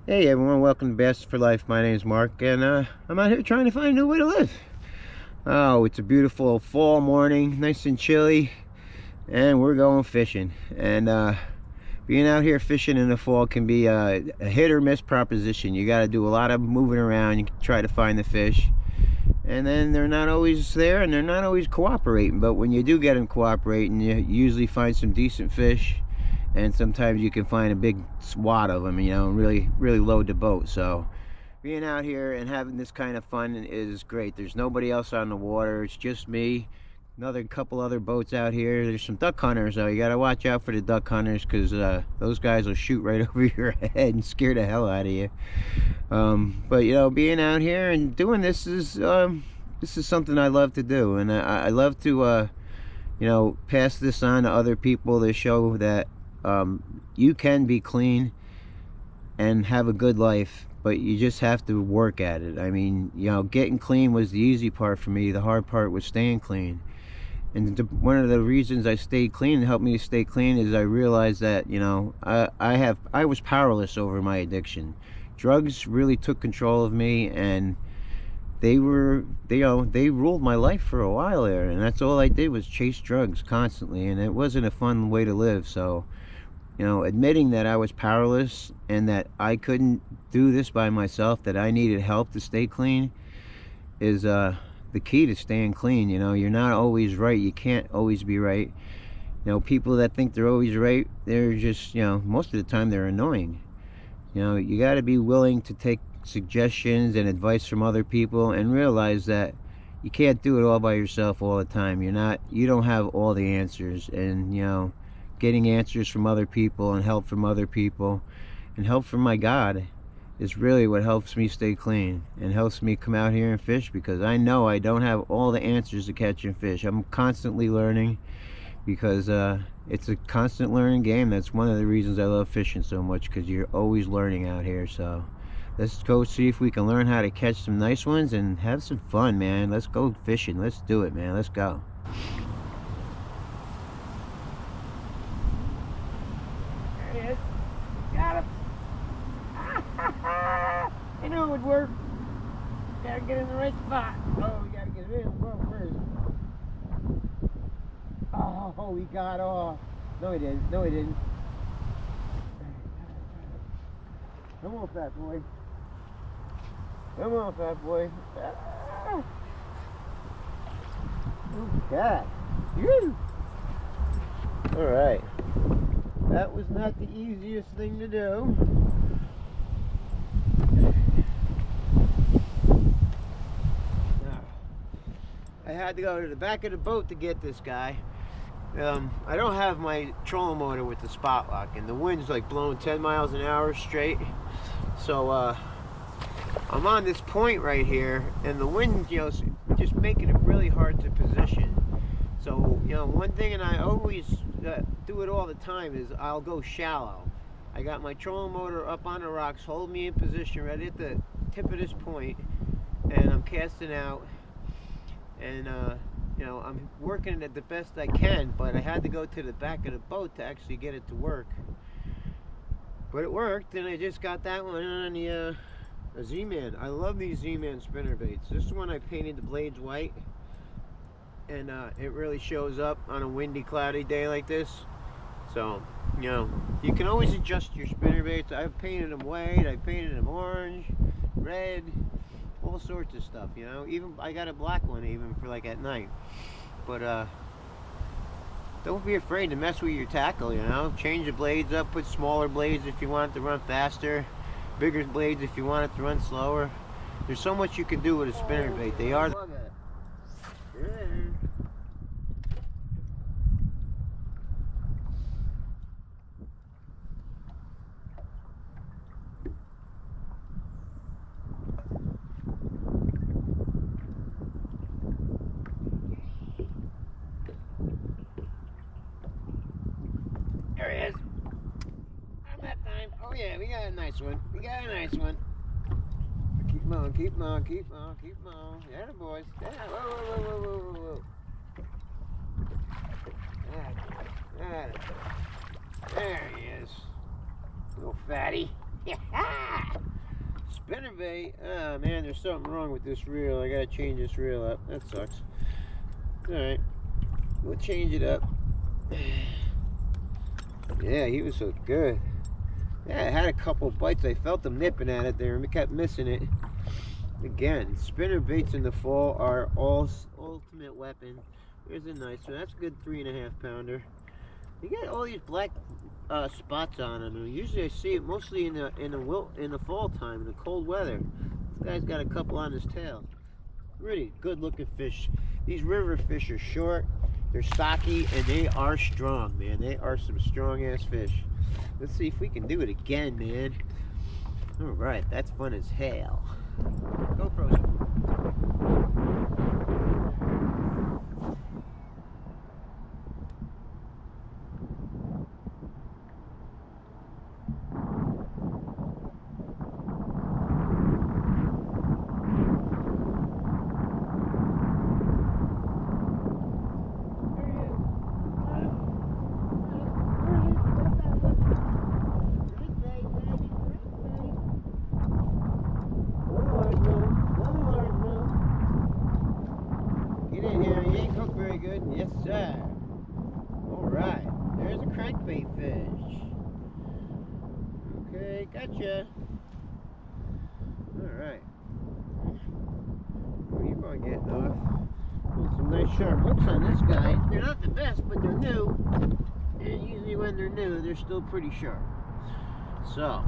Hey everyone, welcome to Bass for Life. My name is Mark, and I'm out here trying to find a new way to live. Oh, it's a beautiful fall morning, nice and chilly, and we're going fishing. And being out here fishing in the fall can be a hit or miss proposition. You got to do a lot of moving around. You try to find the fish, and then they're not always there, and they're not always cooperating. But when you do get them cooperating, you usually find some decent fish. And sometimes you can find a big swat of them, and really load the boat. So being out here and having this kind of fun is great. There's nobody else on the water. It's just me, another couple other boats out here. There's some duck hunters though. You got to watch out for the duck hunters, because those guys will shoot right over your head and scare the hell out of you. But being out here and doing this is something I love to do, and I love to pass this on to other people to show that you can be clean and have a good life, but you just have to work at it. I mean, getting clean was the easy part for me. The hard part was staying clean. And one of the reasons I stayed clean and helped me to stay clean is I realized that I was powerless over my addiction. Drugs really took control of me, and they ruled my life for a while there, and that's all I did was chase drugs constantly, and it wasn't a fun way to live. So admitting that I was powerless and that I couldn't do this by myself, that I needed help to stay clean, is the key to staying clean. You're not always right. You can't always be right. People that think they're always right, they're just, most of the time they're annoying. You got to be willing to take suggestions and advice from other people and realize that you can't do it all by yourself all the time. You don't have all the answers, and getting answers from other people and help from other people and help from my God is really what helps me stay clean and helps me come out here and fish, because I know I don't have all the answers to catching fish. I'm constantly learning, because it's a constant learning game. That's one of the reasons I love fishing so much, because you're always learning out here. So let's go see if we can learn how to catch some nice ones and have some fun, man. Let's go fishing. Let's do it, man. Let's go. There he is. Got him. I knew it would work. Gotta get in the right spot. Oh, we gotta get him in. Go first. Oh, he got off. No, he didn't. No, he didn't. Come on, fat boy. Come on, fat boy. Ah. Okay. Woo. All right. That was not the easiest thing to do. I had to go to the back of the boat to get this guy. I don't have my trolling motor with the spot lock, and the wind's like blowing 10 miles an hour straight. So I'm on this point right here, and the wind, just making it really hard to position. So, one thing, and I always do it all the time, is I'll go shallow. I got my trolling motor up on the rocks, hold me in position right at the tip of this point, and I'm casting out, and I'm working it the best I can, but I had to go to the back of the boat to actually get it to work. But it worked, and I just got that one on the a Z-Man. I love these Z-Man spinner baits. This one I painted the blades white, and it really shows up on a windy, cloudy day like this. So, you can always adjust your spinner baits. I've painted them white, I painted them orange, red, all sorts of stuff, even I got a black one even for like at night. But don't be afraid to mess with your tackle. Change the blades up, put smaller blades if you want it to run faster, bigger blades if you want it to run slower. There's so much you can do with a spinner bait. They are There he is. On that time. Oh yeah, we got a nice one. We got a nice one. Keep him on, keep him on, keep him on, keep him on. Yeah, the boys. Yeah. Whoa, whoa, whoa, whoa, whoa, whoa. There he is. Little fatty. Spinnerbait. Oh man, there's something wrong with this reel. I gotta change this reel up. That sucks. Alright, we'll change it up. Yeah, he was so good. Yeah, I had a couple bites. I felt them nipping at it there and we kept missing it. Again, spinner baits in the fall are all ultimate weapon. Here's a nice one. That's a good 3.5 pounder. You get all these black spots on them. And usually I see it mostly in the fall time, in the cold weather. This guy's got a couple on his tail. Really good looking fish. These river fish are short, they're stocky, and they are strong, man. They are some strong ass fish. Let's see if we can do it again, man. All right, that's fun as hell. GoPros. Yes, sir. Alright, there's a crankbait fish. Okay, gotcha. Alright. Where you going getting off? There's some nice sharp hooks on this guy. They're not the best, but they're new. And usually when they're new, they're still pretty sharp. So.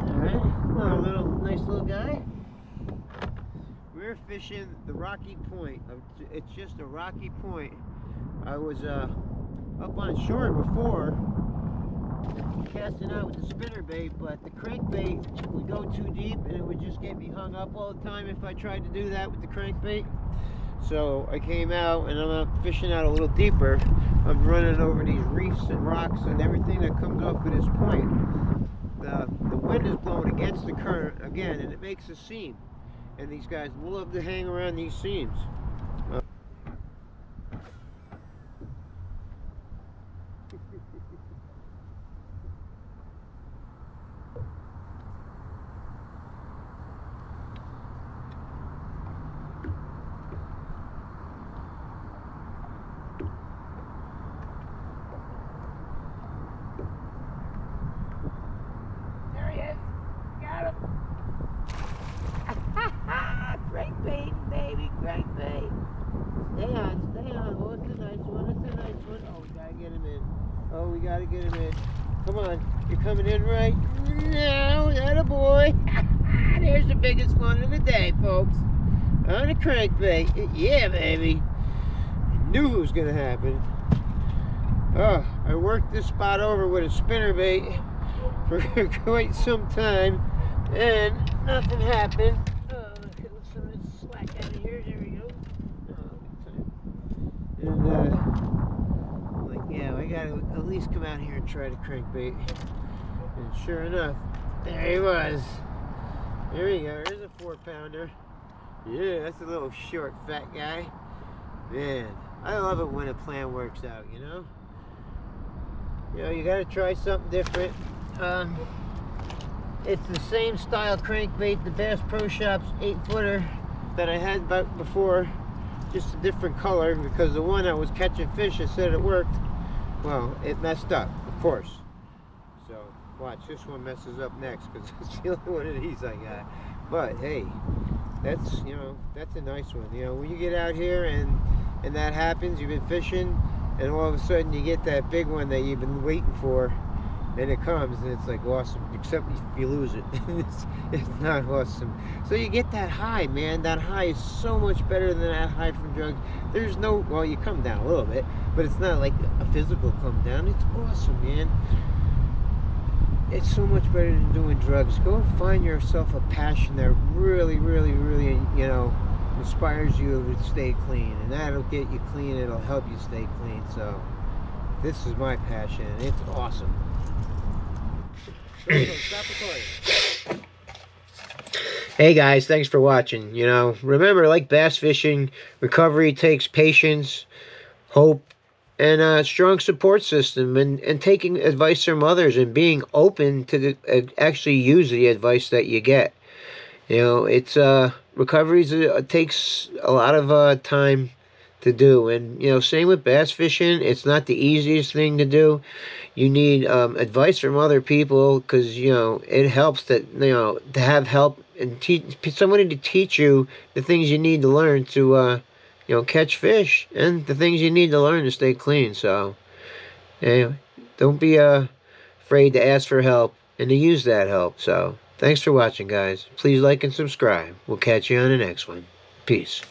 Alright, nice little guy. We're fishing the rocky point. It's just a rocky point. I was up on shore before casting out with the spinnerbait, but the crankbait would go too deep and it would just get me hung up all the time if I tried to do that with the crankbait. So I came out and I'm out fishing out a little deeper. I'm running over these reefs and rocks and everything that comes off of this point. The wind is blowing against the current again and it makes a seam. And these guys love to hang around these seams. There he is. Got him. Crankbait, baby, crankbait. Stay on. Oh, it's a nice one. Oh, we gotta get him in. Oh, we gotta get him in. Come on, you're coming in right now. Attaboy. There's the biggest one of the day, folks. On a crankbait. Yeah, baby. I knew it was gonna happen. Oh, I worked this spot over with a spinnerbait for quite some time, and nothing happened. I gotta at least come out here and try to crankbait. And sure enough, there he was. There you go, there's a 4-pounder. Yeah, that's a little short, fat guy. Man, I love it when a plan works out, you know? You know, you gotta try something different. It's the same style crankbait, the Bass Pro Shops 8-footer that I had before, just a different color, because the one that was catching fish, I said it worked. Well, it messed up, of course. So, watch, this one messes up next, because it's the only one of these I got. But, hey, that's, you know, that's a nice one. You know, when you get out here and that happens, you've been fishing, and all of a sudden you get that big one that you've been waiting for, and it comes, and it's like awesome, except if you lose it. it's not awesome. So you get that high, man. That high is so much better than that high from drugs. There's no, well, you come down a little bit, but it's not like a physical come down. It's awesome, man. It's so much better than doing drugs. Go find yourself a passion that really, really, really, you know, inspires you to stay clean, and that'll get you clean. It'll help you stay clean. So this is my passion, and it's awesome. Stop recording. Hey guys, thanks for watching. You know, remember, like bass fishing, recovery takes patience, hope, and a strong support system, and taking advice from others and being open to actually use the advice that you get. You know, it's recovery takes a lot of time to do, and you know, same with bass fishing. It's not the easiest thing to do. You need advice from other people, because you know it helps that, you know, to have help and somebody to teach you the things you need to learn to you know, catch fish, and the things you need to learn to stay clean. So anyway, don't be afraid to ask for help and to use that help. So thanks for watching, guys. Please like and subscribe. We'll catch you on the next one. Peace.